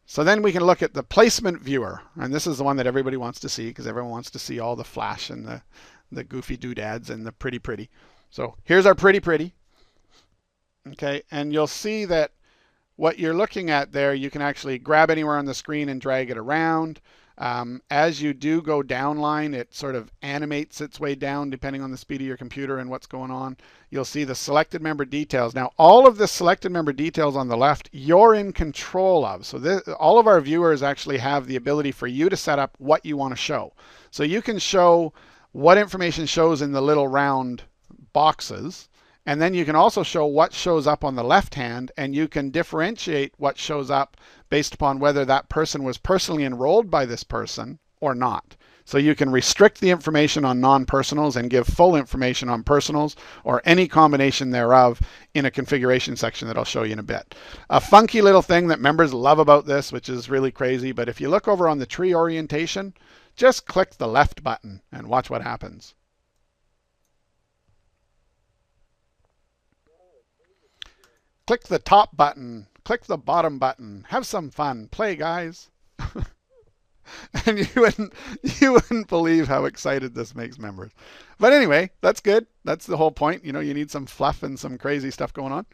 So then we can look at the placement viewer, and this is the one that everybody wants to see because everyone wants to see all the flash and the goofy doodads and the pretty. So here's our pretty. Okay, and you'll see that what you're looking at there, you can actually grab anywhere on the screen and drag it around. As you do go downline, it sort of animates its way down depending on the speed of your computer and what's going on. You'll see the selected member details. Now, all of the selected member details on the left, you're in control of. So all of our viewers actually have the ability for you to set up what you want to show. So you can show what information shows in the little round boxes. And then you can also show what shows up on the left hand, and you can differentiate what shows up based upon whether that person was personally enrolled by this person or not. So you can restrict the information on non-personals and give full information on personals or any combination thereof in a configuration section that I'll show you in a bit. A funky little thing that members love about this, which is really crazy, but if you look over on the tree orientation, just click the left button and watch what happens. Click the top button, click the bottom button, have some fun, play guys. And you wouldn't believe how excited this makes members. But anyway, that's good. That's the whole point. You know, you need some fluff and some crazy stuff going on.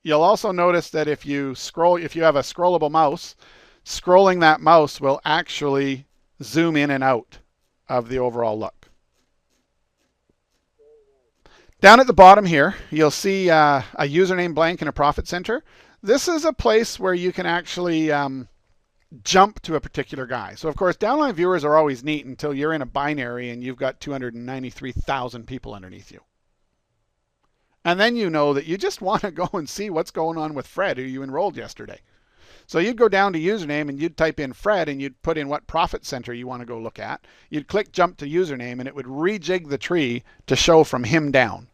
You'll also notice that if you have a scrollable mouse, scrolling that mouse will actually zoom in and out of the overall look. Down at the bottom here, you'll see a username blank and a profit center. This is a place where you can actually jump to a particular guy. So of course, downline viewers are always neat until you're in a binary and you've got 293,000 people underneath you. And then you know that you just want to go and see what's going on with Fred, who you enrolled yesterday. So you'd go down to username and you'd type in Fred and you'd put in what profit center you want to go look at. You'd click jump to username and it would rejig the tree to show from him down.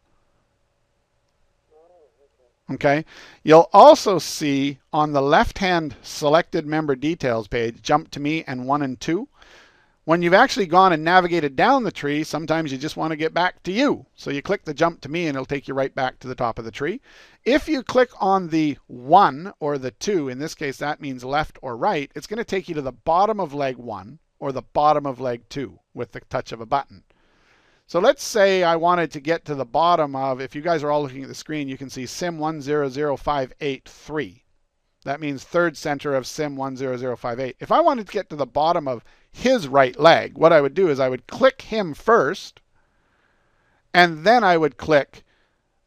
Okay, you'll also see on the left-hand selected member details page, jump to me and 1 and 2. When you've actually gone and navigated down the tree, sometimes you just want to get back to you. So you click the jump to me and it'll take you right back to the top of the tree. If you click on the 1 or the 2, in this case that means left or right, it's going to take you to the bottom of leg 1 or the bottom of leg 2 with the touch of a button. So let's say I wanted to get to the bottom of, if you guys are all looking at the screen, you can see SIM 100583. That means third center of SIM 10058. If I wanted to get to the bottom of his right leg, what I would do is I would click him first, and then I would click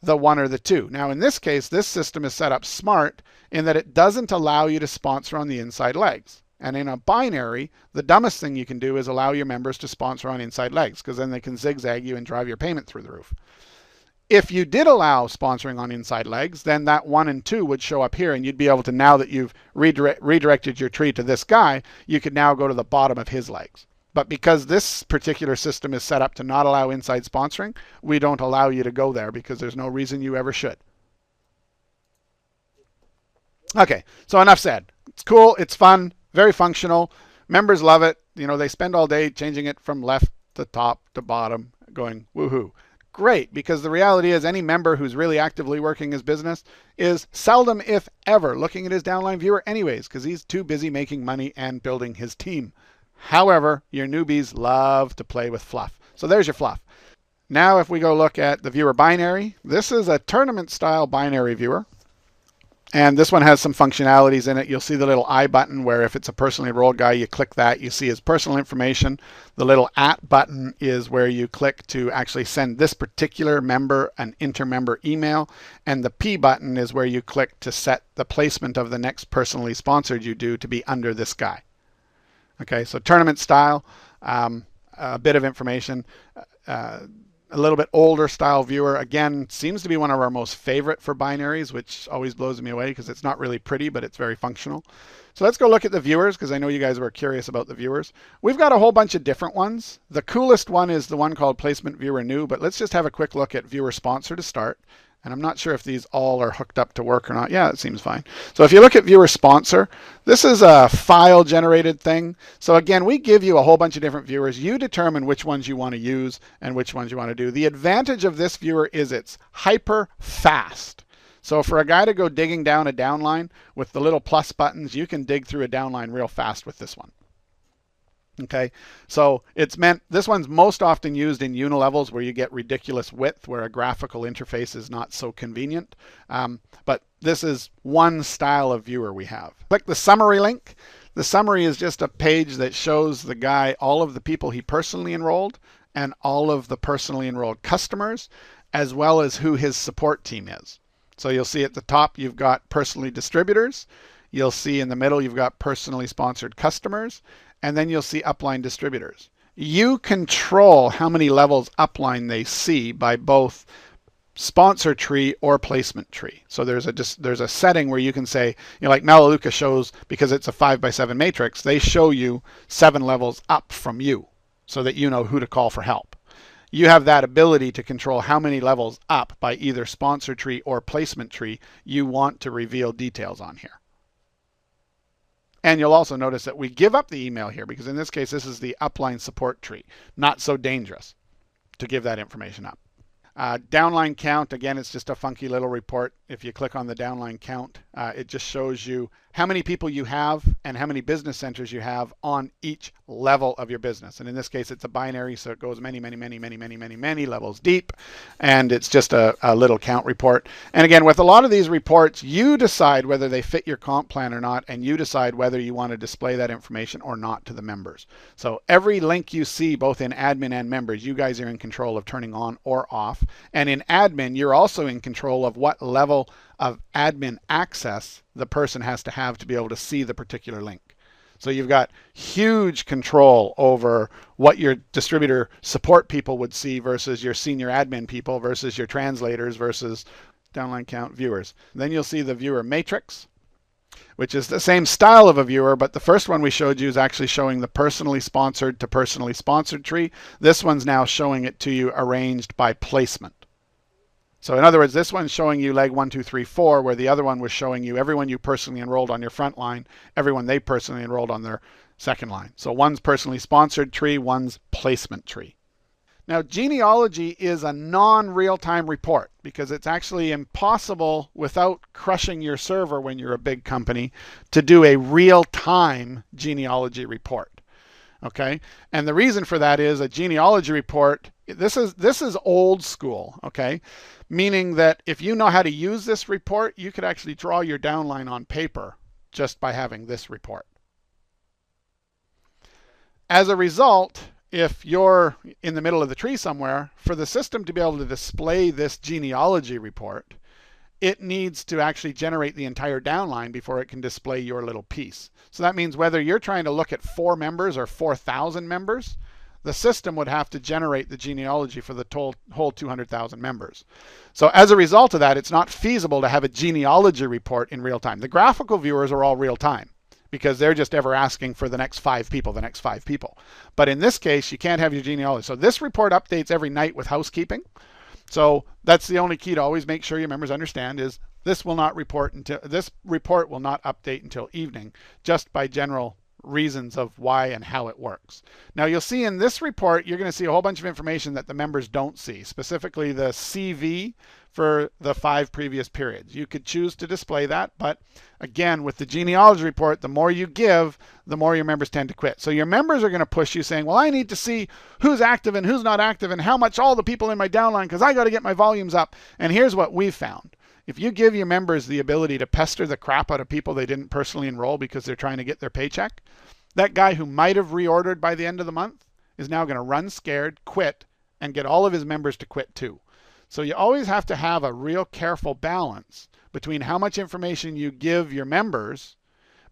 the 1 or the 2. Now in this case, this system is set up smart in that it doesn't allow you to sponsor on the inside legs. And in a binary, the dumbest thing you can do is allow your members to sponsor on inside legs, because then they can zigzag you and drive your payment through the roof. If you did allow sponsoring on inside legs, then that 1 and 2 would show up here, and you'd be able to, now that you've redirected your tree to this guy, you could now go to the bottom of his legs. But because this particular system is set up to not allow inside sponsoring, we don't allow you to go there because there's no reason you ever should. Okay, so enough said. It's cool, it's fun. Very functional. Members love it. You know, they spend all day changing it from left to top to bottom, going woohoo. Great, because the reality is any member who's really actively working his business is seldom, if ever, looking at his downline viewer anyways, because he's too busy making money and building his team. However, your newbies love to play with fluff. So there's your fluff. Now if we go look at the viewer binary, this is a tournament style binary viewer. And this one has some functionalities in it. You'll see the little I button where if it's a personally enrolled guy, you click that, you see his personal information. The little @ button is where you click to actually send this particular member an inter-member email. And the P button is where you click to set the placement of the next personally sponsored you do to be under this guy. Okay, so tournament style, a bit of information. A little bit older style viewer, again, seems to be one of our most favorite for binaries, which always blows me away because it's not really pretty, but it's very functional. So let's go look at the viewers, because I know you guys were curious about the viewers. We've got a whole bunch of different ones. The coolest one is the one called Placement Viewer New, but let's just have a quick look at Viewer Sponsor to start. And I'm not sure if these all are hooked up to work or not. Yeah, it seems fine. So if you look at Viewer Sponsor, this is a file generated thing. So again, we give you a whole bunch of different viewers. You determine which ones you want to use and which ones you want to do. The advantage of this viewer is it's hyper fast. So for a guy to go digging down a downline with the little plus buttons, you can dig through a downline real fast with this one. Okay, so it's meant, this one's most often used in unilevels where you get ridiculous width, where a graphical interface is not so convenient. But this is one style of viewer we have. Click the summary link. The summary is just a page that shows the guy all of the people he personally enrolled and all of the personally enrolled customers, as well as who his support team is. So you'll see at the top you've got personally distributors. You'll see in the middle you've got personally sponsored customers. And then you'll see upline distributors. You control how many levels upline they see by both sponsor tree or placement tree. So there's a setting where you can say, like Melaleuca shows, because it's a 5x7 matrix, they show you 7 levels up from you so that you know who to call for help. You have that ability to control how many levels up by either sponsor tree or placement tree you want to reveal details on here. And you'll also notice that we give up the email here because in this case, this is the upline support tree. Not so dangerous to give that information up. Downline count, again, it's just a funky little report. If you click on the downline count, it just shows you how many people you have and how many business centers you have on each level of your business. And in this case, it's a binary, so it goes many levels deep. And it's just a little count report. And again, with a lot of these reports, you decide whether they fit your comp plan or not, and you decide whether you want to display that information or not to the members. So every link you see, both in admin and members, you guys are in control of turning on or off. And in admin, you're also in control of what level of admin access the person has to be able to see the particular link. So you've got huge control over what your distributor support people would see versus your senior admin people versus your translators versus downline count viewers. Then you'll see the viewer matrix, which is the same style of a viewer, but the first one we showed you is actually showing the personally sponsored to personally sponsored tree. This one's now showing it to you arranged by placement. So in other words, this one's showing you leg 1, 2, 3, 4, where the other one was showing you everyone you personally enrolled on your front line, everyone they personally enrolled on their second line. So one's personally sponsored tree, one's placement tree. Now, genealogy is a non-real-time report because it's actually impossible without crushing your server when you're a big company to do a real-time genealogy report. Okay, and the reason for that is a genealogy report, this is old school, okay? Meaning that if you know how to use this report, you could actually draw your downline on paper just by having this report. As a result, if you're in the middle of the tree somewhere, for the system to be able to display this genealogy report, it needs to actually generate the entire downline before it can display your little piece. So that means whether you're trying to look at 4 members or 4,000 members, the system would have to generate the genealogy for the whole 200,000 members. So as a result of that, it's not feasible to have a genealogy report in real time. The graphical viewers are all real time because they're just ever asking for the next 5 people, the next 5 people. But in this case, you can't have your genealogy. So this report updates every night with housekeeping. So that's the only key to always make sure your members understand is this will not report until, this report will not update until evening, just by general reasons of why and how it works. Now you'll see in this report, you're going to see a whole bunch of information that the members don't see, specifically the CV for the 5 previous periods. You could choose to display that, but again, with the genealogy report, the more you give, the more your members tend to quit. So your members are going to push you saying, well, I need to see who's active and who's not active and how much all the people in my downline, because I got to get my volumes up. And here's what we've found. If you give your members the ability to pester the crap out of people they didn't personally enroll because they're trying to get their paycheck, that guy who might have reordered by the end of the month is now going to run scared, quit, and get all of his members to quit too. So you always have to have a real careful balance between how much information you give your members,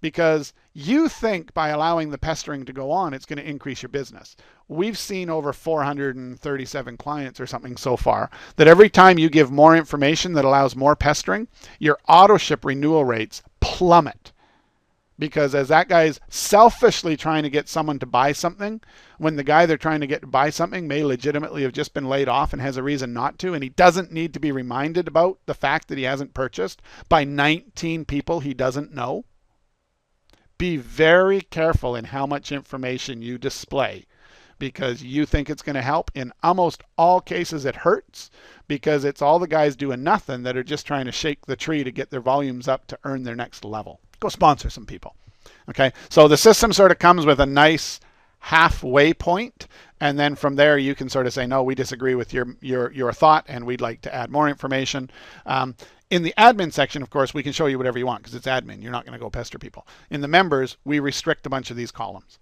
because you think by allowing the pestering to go on, it's going to increase your business. We've seen over 437 clients or something so far that every time you give more information that allows more pestering, your auto ship renewal rates plummet. Because as that guy's selfishly trying to get someone to buy something, when the guy they're trying to get to buy something may legitimately have just been laid off and has a reason not to, and he doesn't need to be reminded about the fact that he hasn't purchased by 19 people he doesn't know. Be very careful in how much information you display, because you think it's going to help. In almost all cases, it hurts because it's all the guys doing nothing that are just trying to shake the tree to get their volumes up to earn their next level. Go sponsor some people. Okay, so the system sort of comes with a nice halfway point, and then from there you can sort of say, no, we disagree with your thought, and we'd like to add more information. In the admin section, of course, we can show you whatever you want because it's admin. You're not going to go pester people. In the members, we restrict a bunch of these columns.